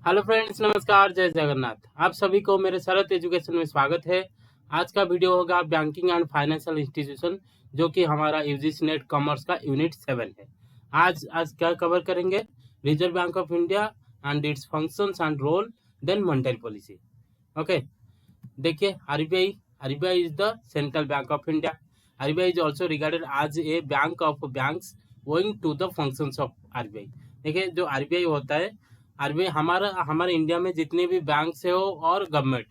Hello friends, नमस्कार, जय जगन्नाथ। आप सभी को मेरे शरत एजुकेशन में स्वागत है। आज का वीडियो होगा बैंकिंग एंड फाइनेंशियल इंस्टीट्यूशन, जो कि हमारा यूजीसी नेट कॉमर्स का यूनिट 7 है। आज आज क्या कवर करेंगे? Reserve Bank of India and its functions and role, then monetary policy. Okay, देखिए, RBI is the central bank of India. RBI is also regarded as a bank of banks going to the functions of RBI. देखिए, जो RBI होता है, RBI हमारे India में जितने भी bank है हो और गवर्नमेंट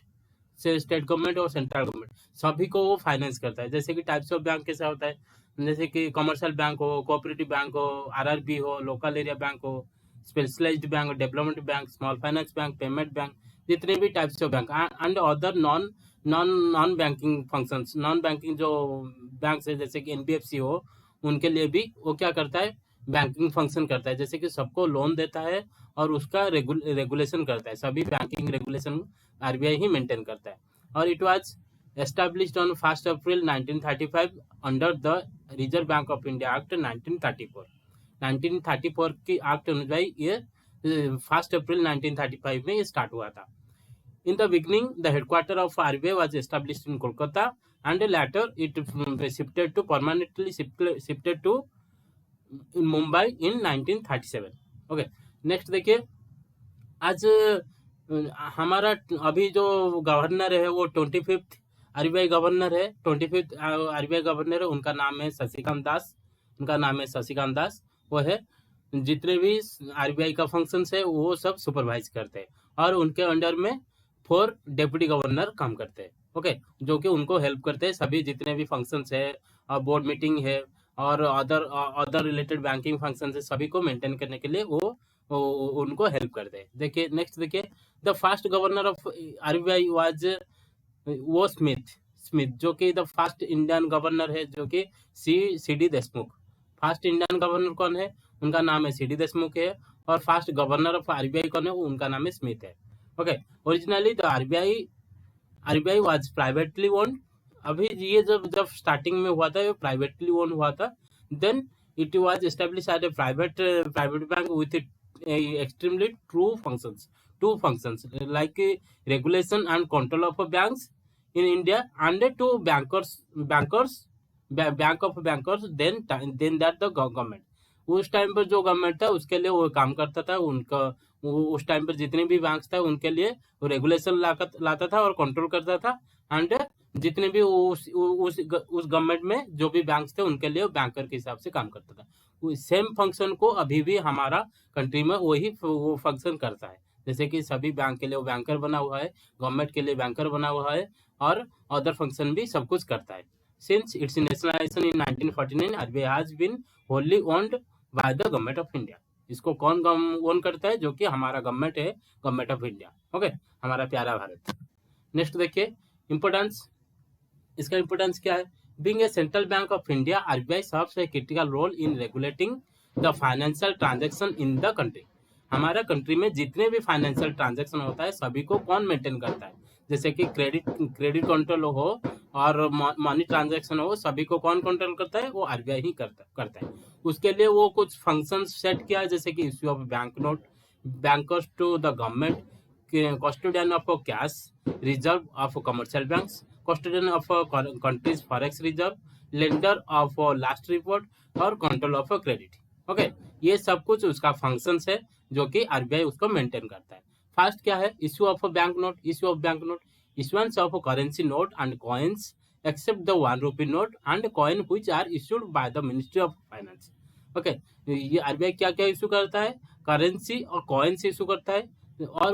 से, स्टेट गवर्नमेंट और सेंट्रल गवर्नमेंट, सभी को वो फाइनेंस करता है। जैसे कि टाइप्स ऑफ बैंक कैसा होता है, जैसे कि कमर्शियल बैंक हो, कोऑपरेटिव बैंक हो, आरआरबी हो, लोकल एरिया बैंक हो, specialised bank, development bank, small finance bank, payment bank, जितने भी types of bank and other non non non banking functions, non banking जो बैंक है जैसे कि एनबीएफसी हो, उनके लिए भी वो क्या करता है, बैंकिंग फंक्शन करता है। जैसे कि सबको लोन देता है और उसका रेगुलेशन करता है। सभी बैंकिंग रेगुलेशन आरबीआई ही मेंटेन करता है। और it was established on 1 April 1935 under the reserve Bank of India act 1934। 1934 की एक्ट अनुसार ये 1 अप्रैल 1935 में ये स्टार्ट हुआ था। In the beginning, the headquarters of RBI was established in Kolkata, and later it shifted to permanently shifted to Mumbai in 1937। Okay, next देखिए। आज हमारा अभी जो गवर्नर है वो 25th आरबीआई गवर्नर है। 25th आरबीआई गवर्नर है, उनका नाम है शशिकांत दास। वो है, जितने भी आरबीआई का फंक्शंस है वो सब सुपरवाइज करते हैं, और उनके अंडर में 4 डेप्यूटी गवर्नर काम करते हैं। ओके, जो कि उनको हेल्प करते हैं, सभी जितने भी फंक्शंस है और बोर्ड मीटिंग है और अदर रिलेटेड बैंकिंग फंक्शन है, सभी को मेंटेन करने के लिए वो उनको हेल्प करते हैं। देखिए, नेक्स्ट देखिए। The first governor of RBI was वो स्मिथ, जो कि द फर्स्ट इंडियन गवर्नर है, जो कि C D Deshmukh. First Indian governor कौन है? उनका नाम है सी डी देशमुख है। और फर्स्ट गवर्नर ऑफ आरबीआई कौन है? उनका नाम है स्मिथ है। Okay, originally the RBI was privately owned. अभी ये जब जब स्टार्टिंग में हुआ था, ये प्राइवेटली ओन हुआ था। Then it was establish as a private bank with extremely two functions like regulation and control of banks in India and to bank of bankers, then that the government. उस time पर जो government था उसके लिए वो काम करता था। उस टाइम पर जितने भी बैंक था उनके लिए वो रेगुलेशन लाता था और कंट्रोल करता था। एंड जितने भी उस गवर्नमेंट में जो भी बैंक्स थे उनके लिए बैंकर के हिसाब से काम करता था। सेम फंक्शन को अभी भी हमारा कंट्री में वही वो फंक्शन करता है। जैसे कि सभी बैंक के लिए वो बैंकर बना हुआ है, गवर्नमेंट के लिए बैंकर बना हुआ है, और अदर फंक्शन भी सब कुछ करता है। Since its nationalisation in 1949, RBI has been wholly owned by the government of India. इसको कौन ओन करता है? जो कि हमारा गवर्नमेंट है, गवर्नमेंट ऑफ इंडिया। ओके, हमारा प्यारा भारत। नेक्स्ट देखिए, इंपोर्टेंस। इसका इंपोर्टेंस क्या है? Being a central bank of India, RBI serves a critical role in regulating the financial transaction in the country. हमारा कंट्री में जितने भी फाइनेंशियल ट्रांजैक्शन होता है सभी को कौन मेंटेन करता है? जैसे कि क्रेडिट कंट्रोल हो और मनी ट्रांजैक्शन हो, सभी को कौन कंट्रोल करता है? वो आरबीआई ही करता है। उसके लिए वो कुछ फंक्शन सेट किया है, जैसे कि issue of bank note, bankers to the government, custodian of cash reserve of commercial banks, custodian of country's forex reserve, lender of last report और कंट्रोल ऑफ क्रेडिट। ओके, ये सब कुछ उसका फंक्शंस है जो कि आरबीआई उसको मेंटेन करता है। फर्स्ट क्या है? Issue of bank note. Issuance of currency note and coins except the 1 rupee note and coin which are issued by the ministry of finance. Okay, ये आरबीआई क्या क्या इशू करता है? करेंसी और कॉइन्स इशू करता है। और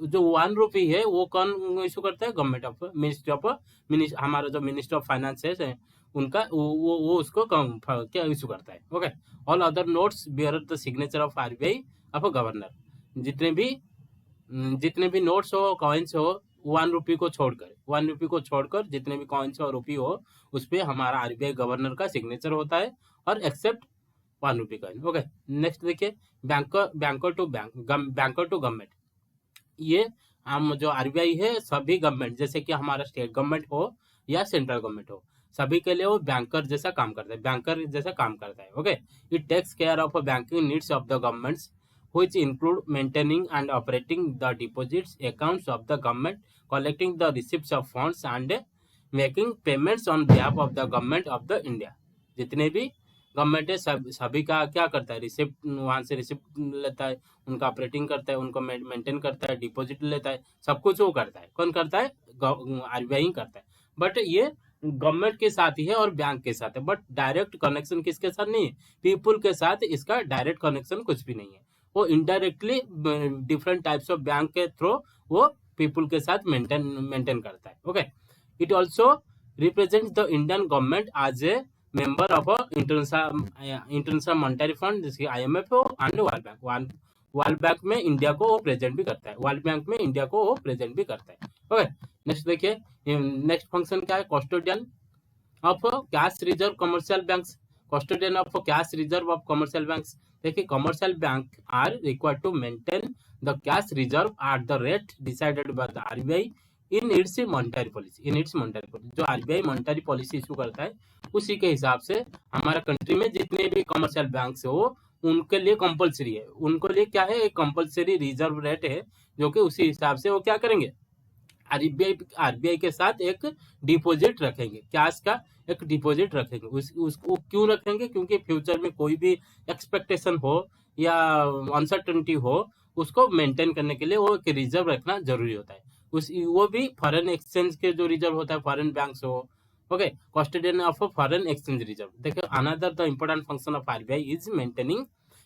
जो 1 रुपी है वो कौन इशू करता है? गवर्नमेंट ऑफ हमारा जो मिनिस्टर ऑफ फाइनेंस है उनका वो उसको क्या इशू करता है। Okay, all other nodes bear the signature of RBI of governor. जितने भी नोट्स हो, कॉइन्स हो, 1 रुपी को छोड़कर जितने भी कॉइन्स और रुपी हो, उस पर हमारा आरबीआई गवर्नर का सिग्नेचर होता है, और except 1 rupee coin. Okay, next देखिए, बैंकर टू गवर्नमेंट। ये हम जो आरबीआई है, सभी गवर्नमेंट, जैसे कि हमारा स्टेट गवर्नमेंट हो या सेंट्रल गवर्नमेंट हो, सभी के लिए वो बैंकर जैसा काम करता है। Okay, it takes care of banking needs of the governments which include maintaining and operating the deposits accounts of the government, collecting the receipts of funds and making payments on behalf of the government of the India। जितने भी government है सभी का क्या करता है, receipt वहां से रिसिप्ट लेता है, उनका ऑपरेटिंग करता है, उनको मेंटेन करता है, डिपॉजिट लेता है, सब कुछ वो करता है। कौन करता है? आरबीआई करता है। बट ये गवर्नमेंट के साथ ही है और बैंक के साथ है, बट डायरेक्ट कनेक्शन किसके साथ नहीं है? पीपुल के साथ इसका डायरेक्ट कनेक्शन कुछ भी नहीं है। वो indirectly different types of bank के थ्रू वो पीपुल के साथ मेंटेन करता है। Okay, it also represent the Indian government as a member of international monetary fund, जिसकी IMF and world bank. World bank में इंडिया को वो प्रेजेंट भी करता है, वर्ल्ड बैंक में इंडिया को वो प्रेजेंट भी करता है। ओके, नेक्स्ट देखिए, नेक्स्ट फंक्शन क्या है? Custodian of cash reserve commercial banks. Custodian of cash reserve of commercial banks. देखिए, commercial bank are required to maintain the cash reserve at the rate decided by the RBI in its monetary policy. जो RBI monetary policy issue करता है उसी के हिसाब से हमारा country में जितने भी कमर्शियल बैंक्स हो उनके लिए कंपलसरी है। उनको लिए क्या है? एक कंपलसरी रिजर्व रेट है, जो कि उसी हिसाब से वो क्या करेंगे? आरबीआई के साथ एक डिपॉजिट रखेंगे, कैश का एक डिपॉजिट रखेंगे। उसको क्यों रखेंगे? क्योंकि फ्यूचर में कोई भी एक्सपेक्टेशन हो या अनसर्टेनिटी हो, उसको मेंटेन करने के लिए वो एक रिजर्व रखना जरूरी होता है। वो भी फॉरेन एक्सचेंज के जो रिजर्व होता है, फॉरेन बैंक्स हो। Okay, custodian of foreign exchange reserve. देखिए, another the important function of RBI is maintaining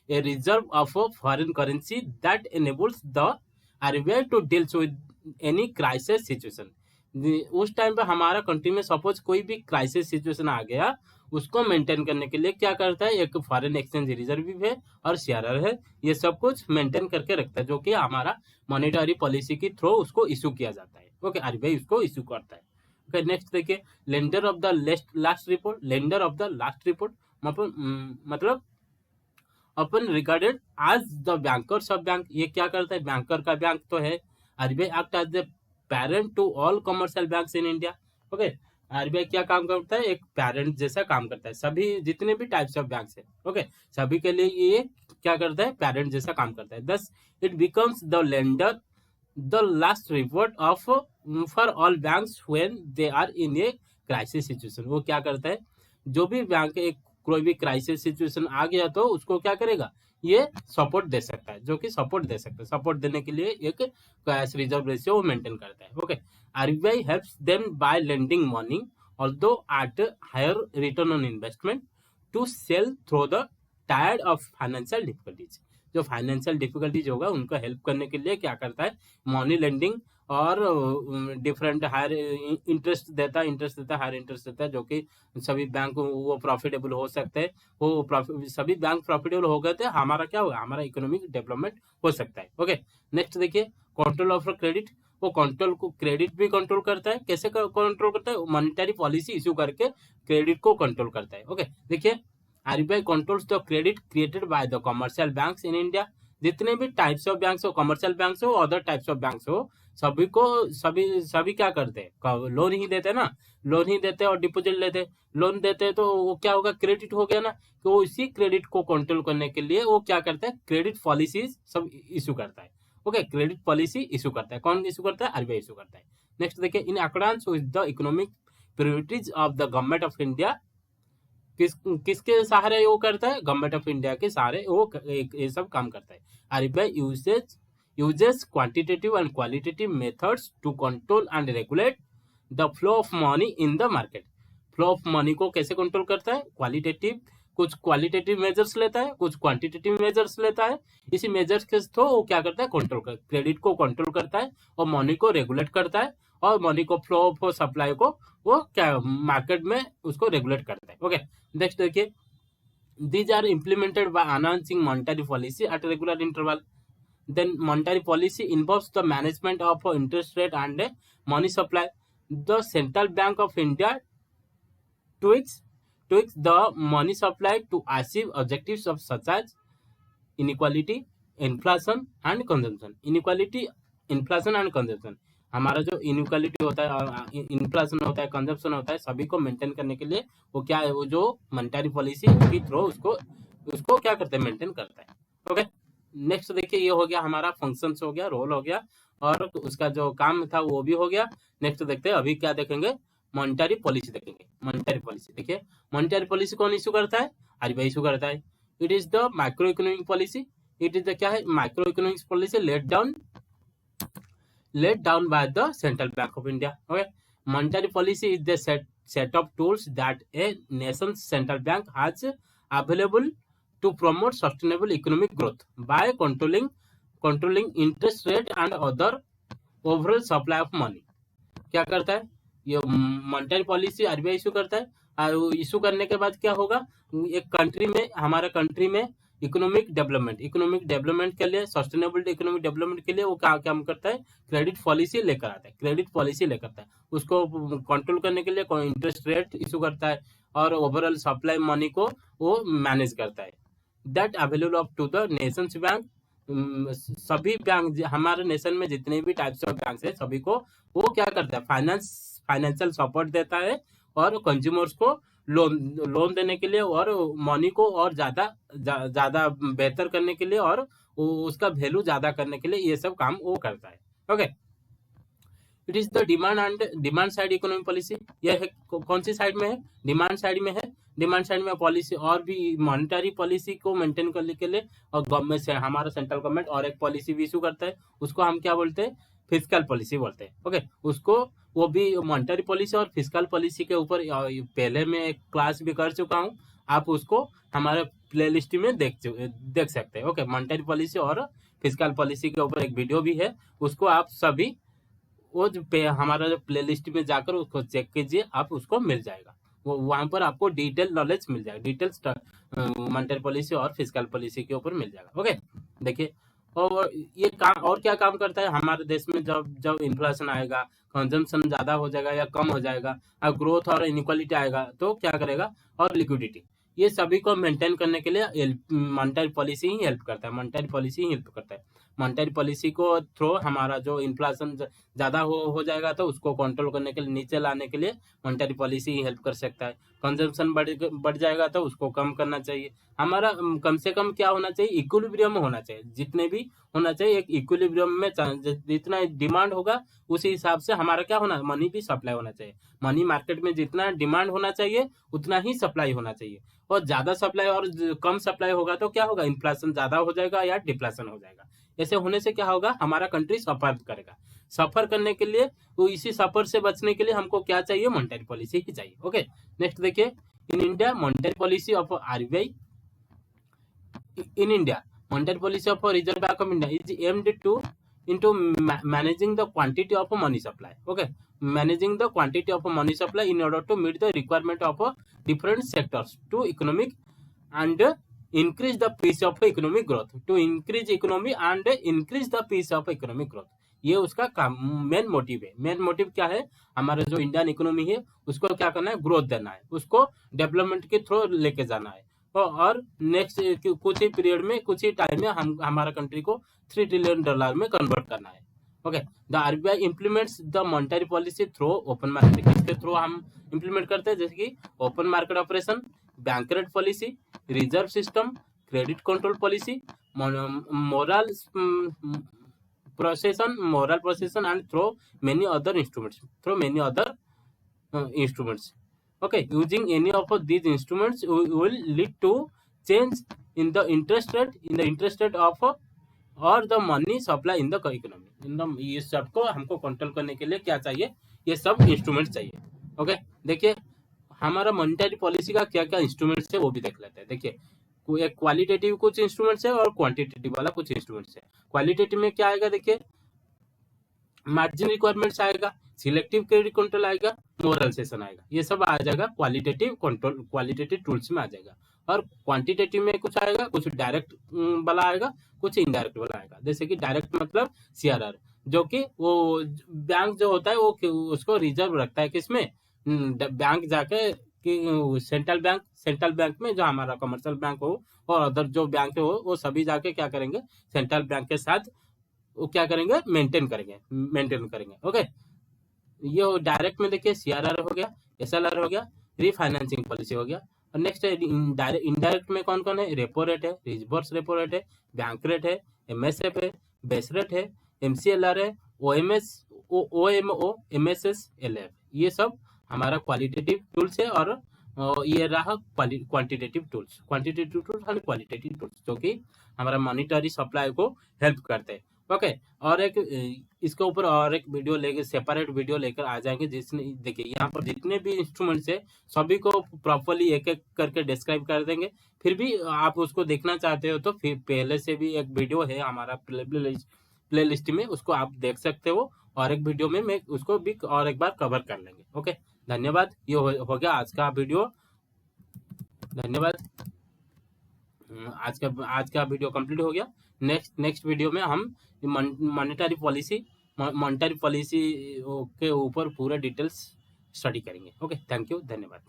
a reserve of foreign currency that enables the RBI to deals with any crisis situation. उस time पे हमारा country में suppose कोई भी crisis situation आ गया, उसको maintain करने के लिए क्या करता है? एक फॉरेन एक्सचेंज रिजर्व भी है और सीआरआर है, ये सब कुछ मेंटेन करके रखता है, जो कि हमारा मॉनेटरी पॉलिसी के थ्रू उसको इशू किया जाता है। ओके, आरबीआई उसको इशू करता है। ओके, नेक्स्ट देखिए, lender of the last report. Lender of the last report मतलब अपन regarded as the bankers of bank. ये क्या करता है? बैंकर का बैंक तो है। RBI act as the parent to all commercial banks in India. Okay, RBI क्या काम करता है? एक पेरेंट जैसा काम करता है सभी जितने भी टाइप्स ऑफ बैंक्स है। ओके, सभी के लिए ये क्या करता है? पेरेंट जैसा काम करता है। Thus it becomes the lender the last report of for all banks when they are in a crisis situation. वो क्या करता है? जो भी बैंक एक कोई भी क्राइसिस सिचुएशन आ गया तो उसको क्या करेगा? ये सपोर्ट दे सकता है, जो कि सपोर्ट दे सकता है। सपोर्ट देने के लिए एक कैश रिजर्व रेशियो मेंटेन करता है। Okay, RBI helps them by lending money although at higher return on investment to sail through the tired of financial difficulties. जो फाइनेंशियल डिफिकल्टीज होगा उनको हेल्प करने के लिए क्या करता है? मनी लेंडिंग और डिफरेंट हायर इंटरेस्ट देता है, हायर इंटरेस्ट देता है, जो कि सभी बैंक वो प्रॉफिटेबल हो सकते हैं। वो सभी बैंक प्रॉफिटेबल हो गए थे, हमारा क्या होगा? हमारा इकोनॉमिक डेवलपमेंट हो सकता है। ओके, नेक्स्ट देखिए, कंट्रोल ऑफ क्रेडिट। वो कंट्रोल को क्रेडिट भी कंट्रोल करता है। कैसे कंट्रोल करता है? मॉनेटरी पॉलिसी इशू करके क्रेडिट को कंट्रोल करता है। ओके, देखिए, RBI controls the credit created by the commercial banks in India. जितने भी टाइप्स ऑफ बैंक्स हो, कमर्शियल बैंक्स हो, अदर टाइप्स ऑफ बैंक्स हो, सभी क्या करते हैं? लोन ही देते हैं ना, लोन ही देते हैं और डिपॉजिट लेते हैं। लोन देते हैं तो वो क्या होगा? क्रेडिट हो गया ना। तो इसी क्रेडिट को कंट्रोल करने के लिए वो क्या करता है? क्रेडिट पॉलिसीज सब इशू करता है। ओके, क्रेडिट पॉलिसी इशू करता है। कौन इशू करता है? आरबीआई इशू करता है। नेक्स्ट देखिए, in accordance with the economic priorities of the government of India. किसके सहारे वो करता है? गवर्नमेंट ऑफ इंडिया के सहारे वो ये सब काम करता है। RBI uses quantitative and qualitative methods to control and regulate the flow of money in the market। Flow of money को कैसे कंट्रोल करता है? कुछ क्वालिटेटिव मेजर्स लेता है, कुछ क्वांटिटेटिव मेजर्स लेता है। इसी मेजर्स के थ्रू वो क्या करता है? कंट्रोल कर क्रेडिट को कंट्रोल करता है और मनी को रेगुलेट करता है, और मनी को फ्लो ऑफ सप्लाई को वो क्या मार्केट में उसको रेगुलेट करता है। ओके, नेक्स्ट देखिए, these are implemented by announcing monetary policy at regular interval। Then monetary policy involves the management of interest rate and money supply। The Central Bank of India tweaks the money supply to achieve objectives of such as inequality, inflation and consumption। Inflation and consumption, हमारा जो inequality होता है, inflation होता है, consumption होता है, सभी को मेंटेन करने के लिए वो क्या है? वो जो मॉनेटरी पॉलिसी के थ्रू उसको क्या करते हैं? मेंटेन करता है। ओके, नेक्स्ट देखिए, ये हो गया हमारा फंक्शंस हो गया, रोल हो गया, और उसका जो काम था वो भी हो गया। नेक्स्ट देखते हैं अभी क्या देखेंगे, मॉनेटरी पॉलिसी देखेंगे। मॉनेटरी पॉलिसी देखिए, मॉनेटरी पॉलिसी कौन इशू करता है, आरबीआई इशू करता है। It is the micro economic policy, it is the क्या है, micro economics policy laid down by the Central Bank of India. Okay, monetary policy is the set of tools that a nation's central bank has available to promote sustainable economic growth by controlling interest rate and other overall supply of money. क्या करता है ये monetary policy, RBI issue करता है, और issue करने के बाद क्या होगा, एक कंट्री में, हमारा कंट्री में इकोनॉमिक डेवलपमेंट के लिए, सस्टेनेबल इकोनॉमिक डेवलपमेंट के लिए वो क्या काम करता है, क्रेडिट पॉलिसी लेकर आता है, क्रेडिट पॉलिसी लेकर आता है। उसको कंट्रोल करने के लिए इंटरेस्ट रेट इशू करता है, और ओवरऑल सप्लाई मनी को वो मैनेज करता है। That available of to the nation's bank, सभी बैंक, हमारे नेशन में जितने भी टाइप्स ऑफ बैंक है सभी को वो क्या करता है, फाइनेंशियल सपोर्ट देता है, और कंज्यूमर्स को लोन देने के लिए, और मनी को और ज्यादा बेहतर करने के लिए, और उसका वैल्यू ज्यादा करने के लिए ये सब काम वो करता है। Okay, it is the demand side economic policy. यह है कौन सी साइड में है, डिमांड साइड में है। डिमांड साइड में पॉलिसी और भी मॉनेटरी पॉलिसी को मेंटेन करने के लिए, और गवर्नमेंट से, हमारा सेंट्रल गवर्नमेंट और एक पॉलिसी भी इशू करता है, उसको हम क्या बोलते हैं, फिस्कल पॉलिसी बोलते हैं। ओके, उसको, वो भी मॉनेटरी पॉलिसी और फिस्कल पॉलिसी के ऊपर पहले मैं एक क्लास भी कर चुका हूँ, आप उसको हमारे प्लेलिस्ट में देख सकते हैं। ओके, मॉनेटरी पॉलिसी और फिस्कल पॉलिसी के ऊपर एक वीडियो भी है, उसको आप सभी वो हमारा जो प्लेलिस्ट में जाकर उसको चेक कीजिए, आप उसको मिल जाएगा, वो वहां पर आपको डिटेल नॉलेज मिल जाएगा, डिटेल्स मॉनेटरी पॉलिसी और फिस्कल पॉलिसी के ऊपर मिल जाएगा। ओके, देखिए, और ये काम और क्या काम करता है हमारे देश में, जब जब इन्फ्लेशन आएगा, कंजम्पशन ज्यादा हो जाएगा या कम हो जाएगा, और ग्रोथ और इनइक्वालिटी आएगा तो क्या करेगा, और लिक्विडिटी, ये सभी को मेंटेन करने के लिए मॉनेटरी पॉलिसी ही हेल्प करता है, मॉनेटरी पॉलिसी ही हेल्प करता है। मॉनेटरी पॉलिसी को थ्रू हमारा जो इन्फ्लेशन ज्यादा हो जाएगा तो उसको कंट्रोल करने के लिए, नीचे लाने के लिए मॉनेटरी पॉलिसी ही हेल्प कर सकता है। कंजम्पशन बढ़ जाएगा तो उसको कम करना चाहिए। हमारा कम से कम क्या होना चाहिए, इक्विलिब्रियम होना चाहिए, जितने भी होना चाहिए एक इक्विलिब्रियम में, जितना डिमांड होगा उसी हिसाब से हमारा क्या होना, मनी भी सप्लाई होना चाहिए। मनी मार्केट में जितना डिमांड होना चाहिए उतना ही सप्लाई होना चाहिए, और ज्यादा सप्लाई और कम सप्लाई होगा तो क्या होगा, इन्फ्लेशन ज्यादा हो जाएगा या डिफ्लेशन हो जाएगा। ऐसे होने से क्या होगा, हमारा कंट्री सफर करेगा। सफर करने के लिए, तो इसी सफर से बचने के लिए हमको क्या चाहिए, मॉनेटरी पॉलिसी ही चाहिए। ओके, नेक्स्ट देखिए, in India monetary policy of RBI, in India, monetary policy of Reserve Bank of India is aimed to into managing the quantity of money supply. Okay, managing the quantity of money supply in order to meet the requirement of different sectors to economic and increase the pace of economic growth. To increase economy and increase the pace of economic growth. ये उसका काम, main motive है। Main motive क्या है, हमारा जो Indian economy है उसको क्या करना है, ग्रोथ देना है, उसको डेवलपमेंट के थ्रू लेके जाना है, और नेक्स्ट कुछ ही पीरियड में, कुछ ही टाइम में हमारा कंट्री को $3 ट्रिलियन में कन्वर्ट करना है। Okay, the RBI implements the monetary policy through open market. इसके थ्रू हम इम्प्लीमेंट करते हैं, जैसे कि open market operation, bank rate policy, reserve system, credit control policy, moral प्रोसेसन and through many other instruments. Okay, using any of these instruments will lead to change in the interest rate of or the money supply in the economy। ये सब को हमको control करने के लिए क्या चाहिए, ये सब इंस्ट्रूमेंट चाहिए। ओके, देखिए हमारा मॉनेटरी पॉलिसी का क्या क्या इंस्ट्रूमेंट्स है वो भी देख लेते हैं। देखिए, एक क्वालिटेटिव कुछ इंस्ट्रूमेंट्स है और क्वांटिटेटिव वाला कुछ इंस्ट्रूमेंट्स है। क्वालिटेटिव में क्या आएगा, देखिए मार्जिन रिक्वायरमेंट्स आएगा, सिलेक्टिव क्रेडिट कंट्रोल आएगा, मोरल सेशन आएगा, ये सब आ जाएगा क्वालिटेटिव कंट्रोल, क्वालिटेटिव टूल्स में आ जाएगा। और क्वांटिटेटिव में कुछ आएगा, कुछ डायरेक्ट वाला आएगा, कुछ इनडायरेक्ट वाला आएगा। जैसे कि डायरेक्ट मतलब सीआरआर, जो कि वो बैंक जो होता है वो उसको रिजर्व रखता है किसमें, बैंक जाके कि सेंट्रल बैंक में, जो हमारा कमर्शियल बैंक हो और अदर जो बैंक हो वो सभी जाके क्या करेंगे, सेंट्रल बैंक के साथ वो क्या करेंगे, मेंटेन करेंगे। ओके, ये डायरेक्ट में देखिए सीआरआर हो गया, एसएलआर हो गया, रीफाइनेंसिंग पॉलिसी हो गया, और नेक्स्ट इनडायरेक्ट में कौन कौन है, रेपो रेट है, रिवर्स रेपो रेट है, बैंक रेट है, एमएसएफ है, बेस रेट है, एमसीएलआर है, ओएमएस, ओएमओ, एमएसएस, एलएफ, ये सब हमारा क्वालिटेटिव टूल्स है। और ये रहा क्वांटिटेटिव टूल्स और क्वालिटेटिव टूल्स जो कि हमारा मॉनिटरी सप्लाई को हेल्प करते हैं। ओके, और एक इसके ऊपर और एक वीडियो लेकर, सेपरेट वीडियो लेकर आ जाएंगे, जिसने देखिए यहाँ पर जितने भी इंस्ट्रूमेंट्स है सभी को प्रॉपर्ली एक एक करके डिस्क्राइब कर देंगे। फिर भी आप उसको देखना चाहते हो तो फिर पहले से भी एक वीडियो है हमारा प्ले लिस्ट में, उसको आप देख सकते हो, और एक वीडियो में मैं उसको भी और एक बार कवर कर लेंगे। ओके, धन्यवाद। ये हो गया आज का वीडियो, धन्यवाद। आज का वीडियो कंप्लीट हो गया। नेक्स्ट वीडियो में हम मॉनेटरी पॉलिसी के ऊपर पूरा डिटेल्स स्टडी करेंगे। ओके, थैंक यू, धन्यवाद।